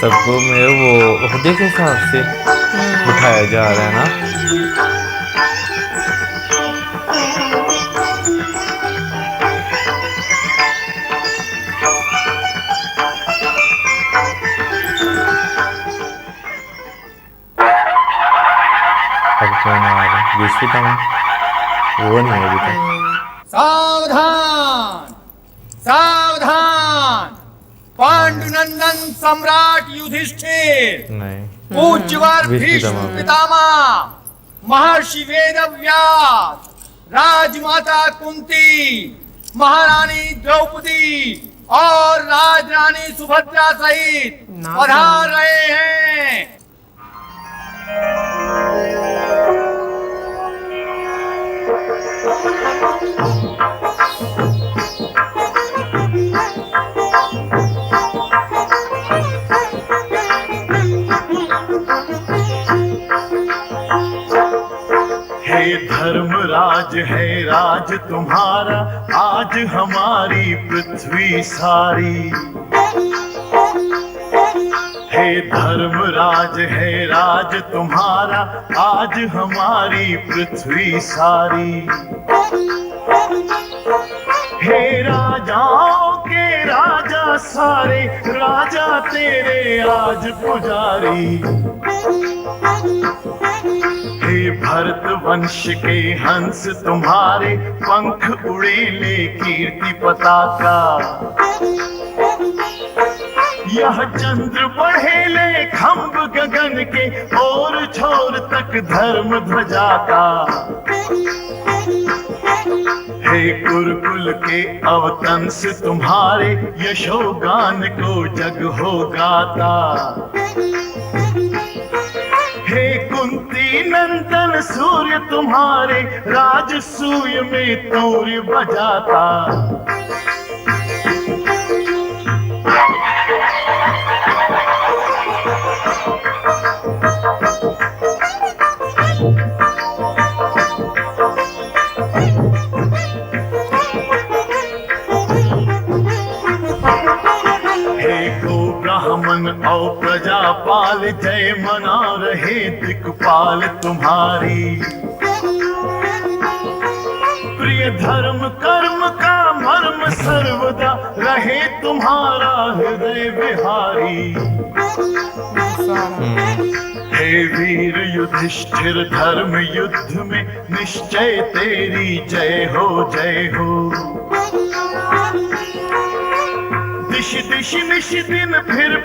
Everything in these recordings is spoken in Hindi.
सबको मेरे वो ओहदे के हिसाब से बिठाया जा रहा है ना। अब कौन आ रहा है? विश्विता में वो नहीं है अभी तक। सावधान सावधान, पांडुनंदन सम्राट युधिष्ठिर, नहीं, पूज्यवर विश्विता भीष्म में। पितामह, महर्षि वेदव्यास, राजमाता कुंती, महारानी द्रौपदी और राजरानी सुभद्रा सहित पधार रहे हैं। हे धर्मराज है राज तुम्हारा, आज हमारी पृथ्वी सारी। हे धर्मराज है राज तुम्हारा, आज हमारी पृथ्वी सारी। हे राजाओं के राजा सारे, राजा तेरे आज पुजारी। हे भरत वंश के हंस तुम्हारे, पंख उड़ेले कीर्ति पताका। यह चंद्र बढ़ेले खंभ गगन के, और छोर तक धर्म ध्वजा का। हे कुरुकुल के अवतंस तुम्हारे, यशोगान को जग हो गाता। हे कुंती नंदन सूर्य तुम्हारे, राजसूय में तूर्य बजाता। ब्राह्मण और प्रजापाल, जय मना रहे दिक्पाल तुम्हारी। प्रिय धर्म कर्म का मर्म सर्वदा, रहे तुम्हारा हृदय बिहारी। हे वीर युधिष्ठिर, धर्म युद्ध में निश्चय तेरी जय हो जय हो। दिश दिश निश दिन फिर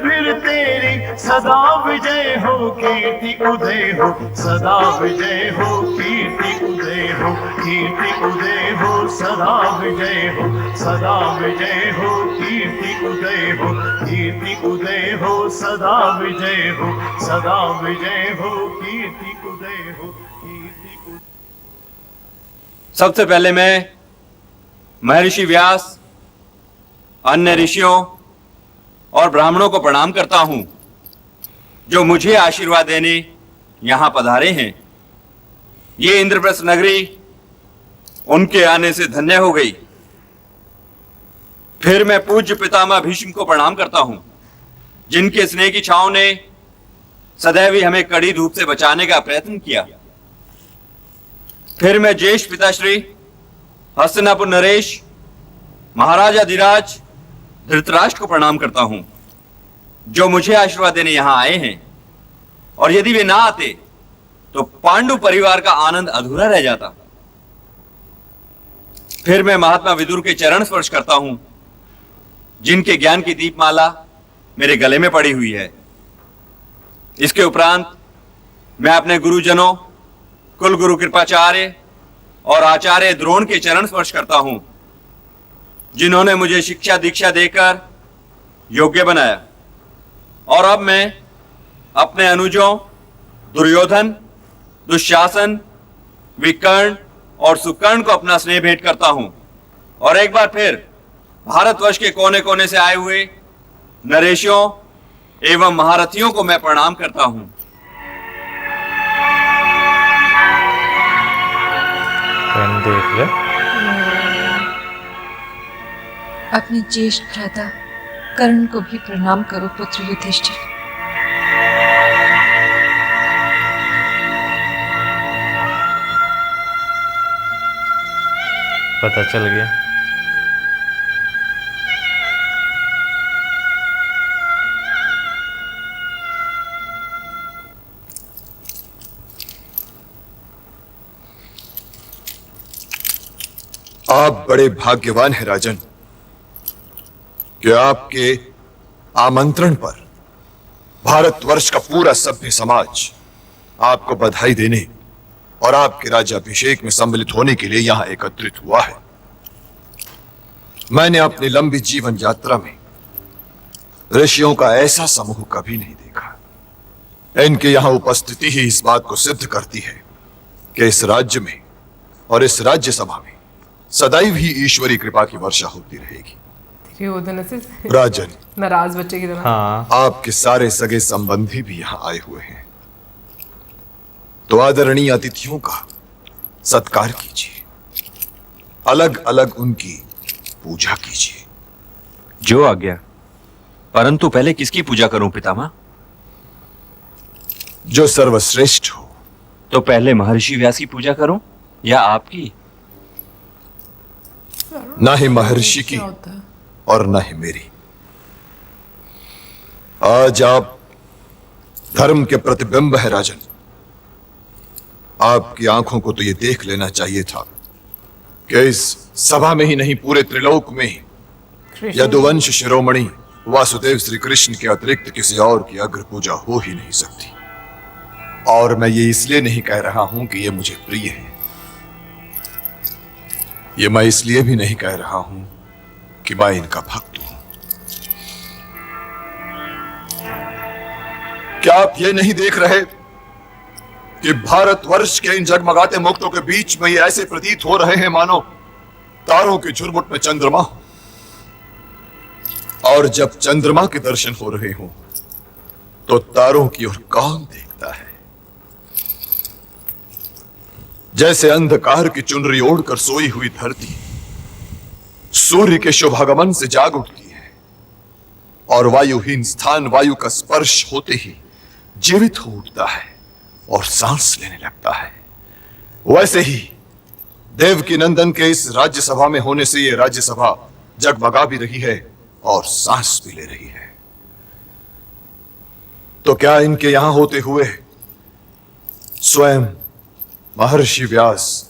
तेरी सदा विजय हो, कीर्ति उदय हो। सदा विजय हो, कीर्ति उदय हो। कीर्ति उदय हो, सदा विजय हो। सदा विजय हो, कीर्ति उदय हो। कीर्ति उदय हो, सदा विजय हो। सदा विजय हो, कीर्ति उदय हो। कीर्ति। सबसे पहले मैं महर्षि व्यास, अन्य ऋषियों और ब्राह्मणों को प्रणाम करता हूं, जो मुझे आशीर्वाद देने यहां पधारे हैं। ये इंद्रप्रस्थ नगरी उनके आने से धन्य हो गई। फिर मैं पूज्य पितामह भीष्म को प्रणाम करता हूं, जिनके स्नेह की छांव ने सदैव ही हमें कड़ी धूप से बचाने का प्रयत्न किया। फिर मैं ज्येष्ठ पिताश्री हस्तिनापुर नरेश, महाराजा धीराज धृतराष्ट्र को प्रणाम करता हूं, जो मुझे आशीर्वाद देने यहां आए हैं। और यदि वे ना आते तो पांडु परिवार का आनंद अधूरा रह जाता। फिर मैं महात्मा विदुर के चरण स्पर्श करता हूं, जिनके ज्ञान की दीपमाला मेरे गले में पड़ी हुई है। इसके उपरांत मैं अपने गुरुजनों कुल गुरु कृपाचार्य और आचार्य द्रोण के चरण स्पर्श करता हूं, जिन्होंने मुझे शिक्षा दीक्षा देकर योग्य बनाया। और अब मैं अपने अनुजों दुर्योधन, दुशासन, विकर्ण और सुकर्ण को अपना स्नेह भेंट करता हूं। और एक बार फिर भारतवर्ष के कोने कोने से आए हुए नरेशों एवं महारथियों को मैं प्रणाम करता हूं। देख ले। अपने ज्येष्ठ भ्राता कर्ण को भी प्रणाम करो पुत्र युधिष्ठिर। पता चल गया। आप बड़े भाग्यवान हैं राजन कि आपके आमंत्रण पर भारतवर्ष का पूरा सभ्य समाज आपको बधाई देने और आपके राज्याभिषेक में सम्मिलित होने के लिए यहां एकत्रित हुआ है। मैंने अपनी लंबी जीवन यात्रा में ऋषियों का ऐसा समूह कभी नहीं देखा। इनके यहां उपस्थिति ही इस बात को सिद्ध करती है कि इस राज्य में और इस राज्यसभा में सदैव ही ईश्वरी कृपा की वर्षा होती रहेगी। राजन, नाराज बच्चे की तरह। हाँ, आपके सारे सगे संबंधी भी यहां आए हुए हैं, तो आदरणीय अतिथियों का सत्कार कीजिए, अलग अलग उनकी पूजा कीजिए। जो आज्ञा। परंतु पहले किसकी पूजा करूं पितामह? जो सर्वश्रेष्ठ हो। तो पहले महर्षि व्यास की पूजा करूं या आपकी? ना ही महर्षि की क्या होता है? और न ही मेरी। आज आप धर्म के प्रतिबिंब है राजन। आपकी आंखों को तो यह देख लेना चाहिए था कि इस सभा में ही नहीं पूरे त्रिलोक में यदुवंश शिरोमणि वासुदेव श्री कृष्ण के अतिरिक्त किसी और की अग्र पूजा हो ही नहीं सकती। और मैं ये इसलिए नहीं कह रहा हूं कि ये मुझे प्रिय है, ये मैं इसलिए भी नहीं कह रहा हूं कि मैं इनका भक्त हूं। क्या आप ये नहीं देख रहे कि भारतवर्ष के इन जगमगाते मुक्तों के बीच में ये ऐसे प्रतीत हो रहे हैं मानो तारों के झुरमुट में चंद्रमा हो। और जब चंद्रमा के दर्शन हो रहे हो तो तारों की ओर कौन देखता है? जैसे अंधकार की चुनरी ओढ़कर सोई हुई धरती सूर्य के शुभागमन से जाग उठती है और वायुहीन स्थान वायु का स्पर्श होते ही जीवित हो उठता है और सांस लेने लगता है, वैसे ही देवकी नंदन के इस राज्यसभा में होने से यह राज्यसभा जगमगा भी रही है और सांस भी ले रही है। तो क्या इनके यहां होते हुए स्वयं महर्षि व्यास